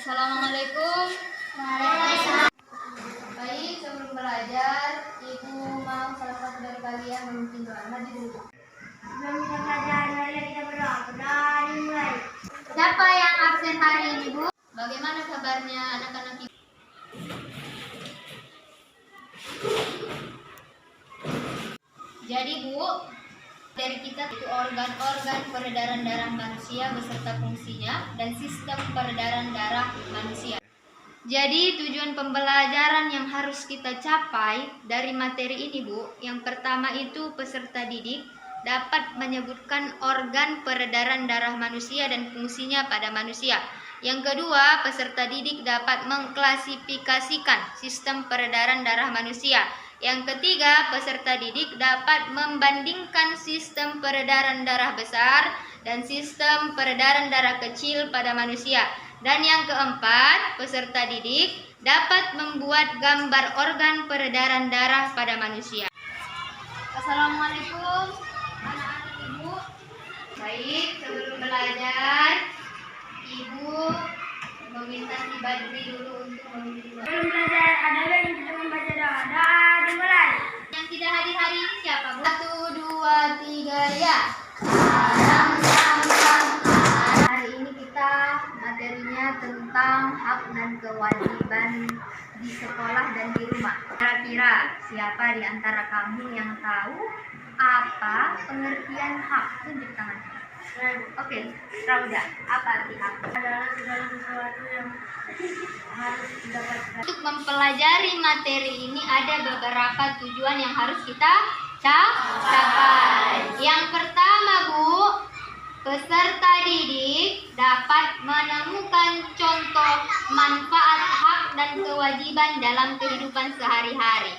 Assalamualaikum. Waalaikumsalam. Baik, sebelum belajar, Ibu mau salah satu dari kalian memimpin doa. Maju dulu. Sebelum kita belajar, mari kita berdoa. Dari mulai. Siapa yang absen hari ini, Bu? Bagaimana kabarnya anak-anak Ibu? Jadi, Bu, dari kita itu organ-organ peredaran darah manusia beserta fungsinya dan sistem peredaran darah manusia. Jadi tujuan pembelajaran yang harus kita capai dari materi ini, Bu, yang pertama itu peserta didik dapat menyebutkan organ peredaran darah manusia dan fungsinya pada manusia. Yang kedua, peserta didik dapat mengklasifikasikan sistem peredaran darah manusia. Yang ketiga, peserta didik dapat membandingkan sistem peredaran darah besar dan sistem peredaran darah kecil pada manusia. Dan yang keempat, peserta didik dapat membuat gambar organ peredaran darah pada manusia. Assalamualaikum anak-anak Ibu. Baik, sebelum belajar, Ibu meminta si Badri dulu untuk memimpin doa. Sebelum belajar, ada yang kita membaca doa. Doa dimulai. Yang tidak hadir hari ini siapa, Bu? 1, 2, 3, ya. Salam samsam. Hari ini kita materinya tentang hak dan kewajiban di sekolah dan di rumah. Kira-kira siapa di antara kamu yang tahu apa pengertian hak? Tunjuk tangan. Oke, Rauda, apa arti hak? Adalah segala sesuatu yang harus didapatkan. Untuk mempelajari materi ini ada beberapa tujuan yang harus kita capai. Yang pertama, Bu, peserta didik dapat menemukan contoh manfaat hak dan kewajiban dalam kehidupan sehari-hari.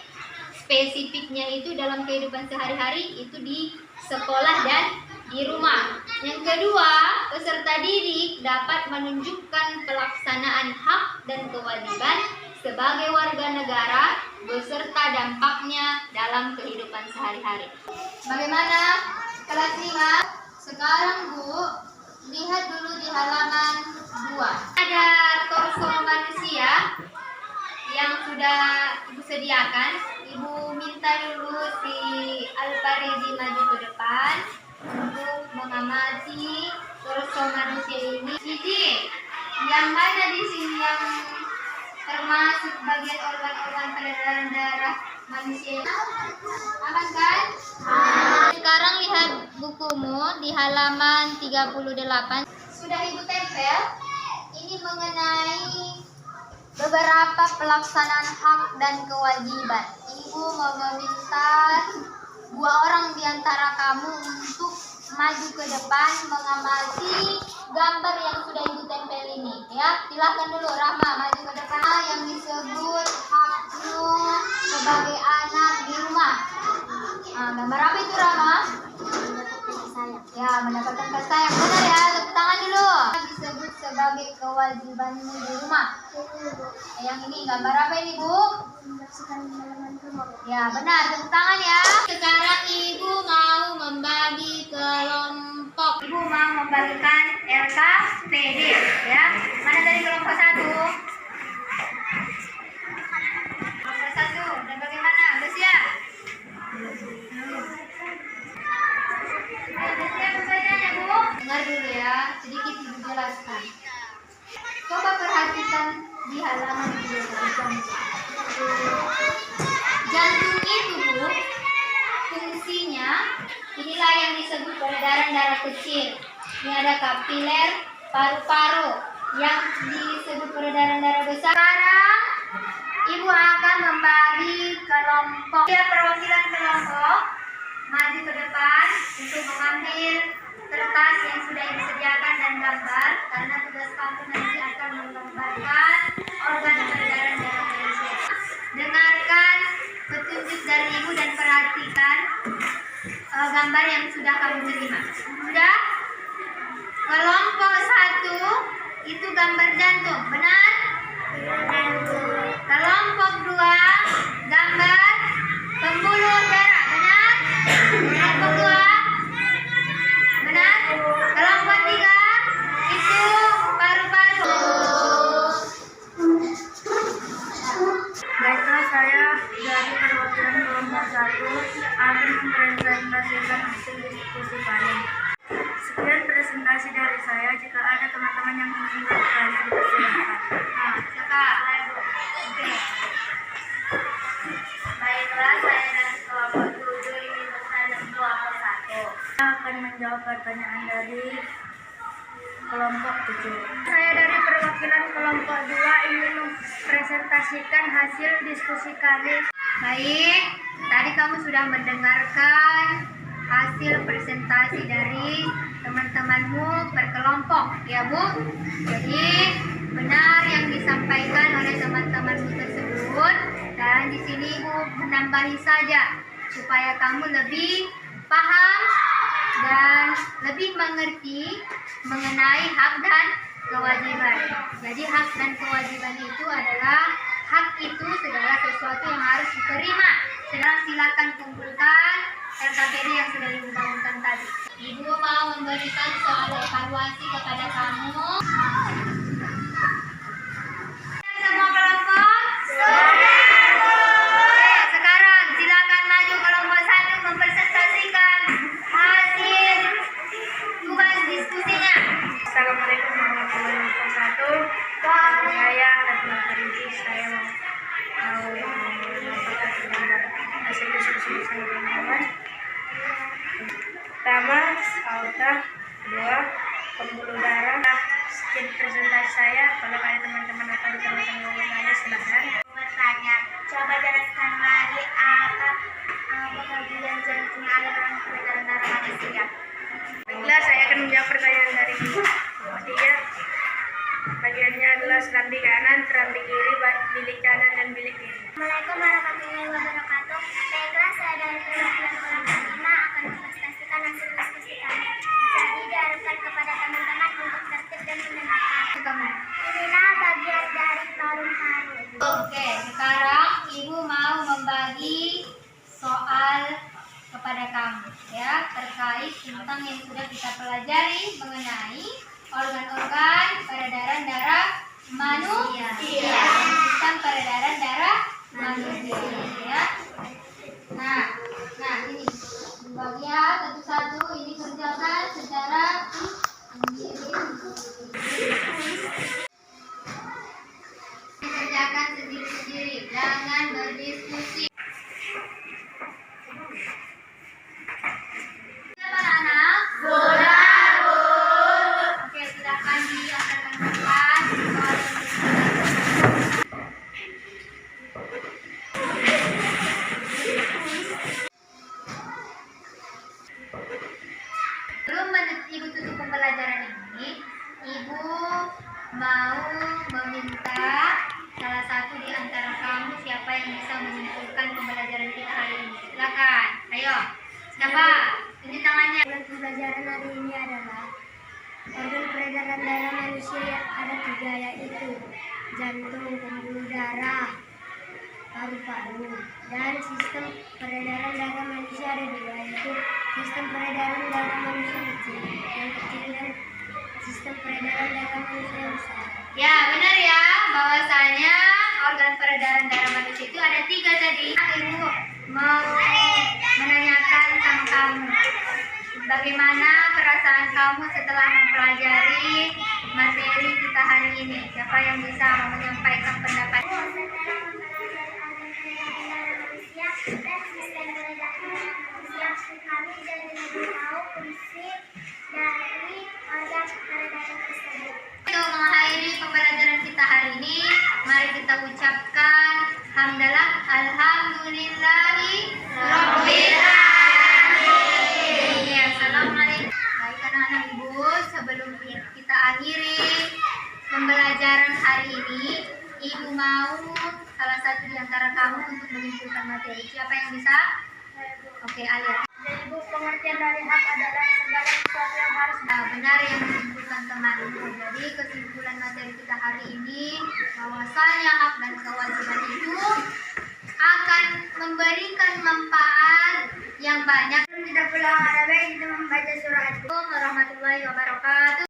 Spesifiknya itu dalam kehidupan sehari-hari itu di sekolah dan di rumah. Yang kedua, peserta didik dapat menunjukkan pelaksanaan hak dan kewajiban sebagai warga negara beserta dampaknya dalam kehidupan sehari-hari. Bagaimana kelas 5? Sekarang, Bu, lihat dulu di halaman 2. Ada torso manusia yang sudah Ibu sediakan. Ibu minta dulu si Alparidi maju ke depan untuk mengamati torso manusia ini. Cici, yang mana di sini yang termasuk bagian organ-organ peredaran darah manusia? Aman kan? Sekarang lihat bukumu di halaman 38. Sudah Ibu tempel. Ini mengenai beberapa pelaksanaan hak dan kewajiban. Ibu mau meminta 2 orang di antara kamu untuk maju ke depan mengamati gambar yang sudah Ibu tempel ini, ya. Silakan dulu Rahma maju ke depan. Yang disebut hakmu sebagai anak di rumah. Gambar apa itu, Rahma? Ya, mendapatkan kasih sayang. Benar ya, tepuk tangan dulu. Disebut sebagai kewajibanmu di rumah. Yang ini gambar apa ini, Bu? Ya, benar, tepuk tangan ya. Sekarang Ibu mau membagi kelompok. Ibu mau membagikan LKPD, ya. Mana dari kelompok 1? Kelompok 1, dan bagaimana? Udah siap? Dengar dulu ya, sedikit Ibu jelaskan. Coba perhatikan di halaman 2. Jantung itu, Bu, fungsinya inilah yang disebut peredaran darah kecil. Ini ada kapiler, paru-paru yang disebut peredaran darah besar. Sekarang Ibu akan membagi kelompok. Ya, perwakilan kelompok maju ke depan untuk mengambil kertas yang sudah Ibu sediakan dan gambar, karena tugas kamu nanti akan menggambarkan organ peredaran darah manusia. Dengarkan petunjuk dari Ibu dan perhatikan gambar yang sudah kamu terima. Sudah? Kelompok 1 itu gambar jantung, benar? Kelompok 2 gambar pembuluh darah, benar? Kelompok 2 benar? Kelompok 3 itu paru-paru. presentasi dari saya. Jika ada teman-teman yang ingin bertanya, dipersilakan. Nah, siapa? Oke. Baiklah, saya dari kelompok 7 ingin bertanya kelompok 1. Saya akan menjawab pertanyaan dari kelompok 7. Saya dari perwakilan kelompok 2 ingin mempresentasikan hasil diskusi kami. Baik, tadi kamu sudah mendengarkan hasil presentasi dari teman-temanmu per kelompok, ya Bu? Jadi, benar yang disampaikan oleh teman-temanmu tersebut, dan di sini Ibu menambahi saja supaya kamu lebih paham dan lebih mengerti mengenai hak dan kewajiban. Jadi hak dan kewajiban itu adalah hak itu segala sesuatu yang harus diterima. Sekarang silakan kumpulkan LKPD yang sudah Ibu bangunkan tadi. Ibu mau memberikan soal evaluasi kepada kamu. Semua kelompok? Oke, sekarang silakan maju kelompok 1 mempresentasikan hasil tugas diskusinya. Assalamualaikum warahmatullahi wabarakatuh. Nama saya Adnan Farizi. Saya mau menyampaikan gambar hasil diskusi bersama teman-teman. Pertama, aorta. Kedua, pembuluh darah. Sekian presentasi saya. Kalau ada teman-teman atau teman-teman yang mau bertanya, silahkan. Bertanya, coba jelaskan lagi apa bagian jantungnya aliran peredaran darah manusia. Baiklah, saya akan menjawab pertanyaan dari ketiga. Bagiannya adalah serambi kanan, serambi kiri, bilik kanan, dan bilik kiri. Assalamualaikum warahmatullahi wabarakatuh. Baiklah, saya dari perwakilan kelompok 5 akan mempresentasikan hasil diskusi kami. Jadi diharapkan kepada teman-teman untuk tertib dan mendengarkan. Kamu. Inilah bagian dari paru-paru. Oke, sekarang Ibu mau membagi soal kepada kamu ya terkait tentang yang sudah kita pelajari mengenai organ-organ peredaran darah manusia. Sistem peredaran darah manusia ya. Nah ini dibagi ya satu-satu, ini kerjakan secara kerjakan sendiri-sendiri, jangan berdiskusi. Siapa anak-anak? Oke, silakan diangkatkan kelas. Sebelum Ibu tutup pembelajaran ini, Ibu mau meminta salah satu di antara kamu siapa yang bisa menyimpulkan pembelajaran kita hari ini. Silakan, ayo. Siapa? Tunjuk tangannya. Pembelajaran hari ini adalah organ peredaran darah manusia ada 3, yaitu jantung, pembuluh darah, paru-paru, dan sistem peredaran darah manusia ada 2, yaitu sistem peredaran darah manusia yang kecil dan sistem peredaran darah manusia yang besar. Ya, benar ya, bahwasanya organ peredaran darah manusia itu ada 3 tadi. Ibu mau menanyakan sama kamu, bagaimana perasaan kamu setelah mempelajari materi kita hari ini? Siapa yang bisa menyampaikan pendapat? Kami jadi lebih tahu fungsi dari organ peredaran tersebut. Untuk mengakhiri pembelajaran kita hari ini, mari kita ucapkan hamdalah alhamdulillahi rabbil alamin. Ya, assalamualaikum. Baik anak-anak Ibu, sebelum kita akhiri pembelajaran hari ini, Ibu mau salah satu di antara kamu untuk menyimpulkan materi. Siapa yang bisa? Oke, Alia. Jadi pengertian dari hak adalah segala sesuatu yang harus Benar yang disimpulkan temanmu. Jadi kesimpulan materi kita hari ini bahwasanya hak dan kewajiban itu akan memberikan manfaat yang banyak. kita pulang Arabic kita membaca surah Assalamualaikum warahmatullahi wabarakatuh.